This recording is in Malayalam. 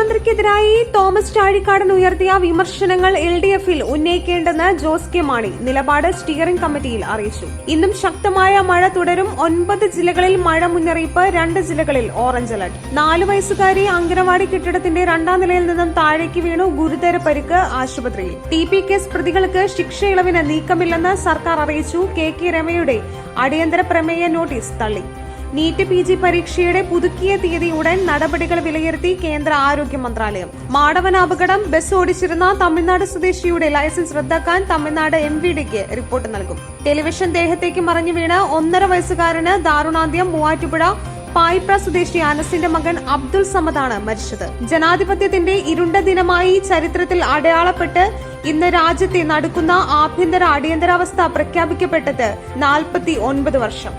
മുഖ്യമന്ത്രിക്കെതിരായി തോമസ് ചാഴിക്കാടൻ ഉയർത്തിയ വിമർശനങ്ങൾ LDF-ൽ ഉന്നയിക്കേണ്ടെന്ന് ജോസ് കെ മാണി നിലപാട് സ്റ്റിയറിംഗ് കമ്മിറ്റിയിൽ അറിയിച്ചു. ഇന്നും ശക്തമായ മഴ തുടരും. 9 ജില്ലകളിൽ മഴ മുന്നറിയിപ്പ്. 2 ജില്ലകളിൽ ഓറഞ്ച് അലർട്ട്. 4 വയസ്സുകാരി അംഗനവാടി കെട്ടിടത്തിന്റെ 2ാം നിലയിൽ നിന്നും താഴേക്ക് വീണു. ഗുരുതര പരിക്ക്, ആശുപത്രിയിൽ. TP കേസ് പ്രതികൾക്ക് ശിക്ഷ ഇളവിന് നീക്കമില്ലെന്ന് സർക്കാർ അറിയിച്ചു. KK രമയുടെ അടിയന്തര പ്രമേയ നോട്ടീസ് തള്ളി. നീറ്റ് PG പരീക്ഷയുടെ പുതുക്കിയ തീയതി ഉടൻ നടപടികൾ വിലയിരുത്തി കേന്ദ്ര ആരോഗ്യ മന്ത്രാലയം. മാടവൻ അപകടം. ബസ് ഓടിച്ചിരുന്ന തമിഴ്നാട് സ്വദേശിയുടെ ലൈസൻസ് റദ്ദാക്കാൻ തമിഴ്നാട് MVDക്ക് റിപ്പോർട്ട് നൽകും. ടെലിവിഷൻ ദേഹത്തേക്ക് മറിഞ്ഞു വീണ് 1.5 വയസ്സുകാരന് ദാരുണാന്ത്യം. മൂവാറ്റുപുഴ പായിപ്ര സ്വദേശി അനസിന്റെ മകൻ അബ്ദുൾ സമദാണ് മരിച്ചത്. ജനാധിപത്യത്തിന്റെ ഇരുണ്ട ദിനമായി ചരിത്രത്തിൽ അടയാളപ്പെട്ട് ഇന്ന് രാജ്യത്തെ നടുക്കുന്ന ആഭ്യന്തര അടിയന്തരാവസ്ഥ പ്രഖ്യാപിക്കപ്പെട്ടത് 49 വർഷം.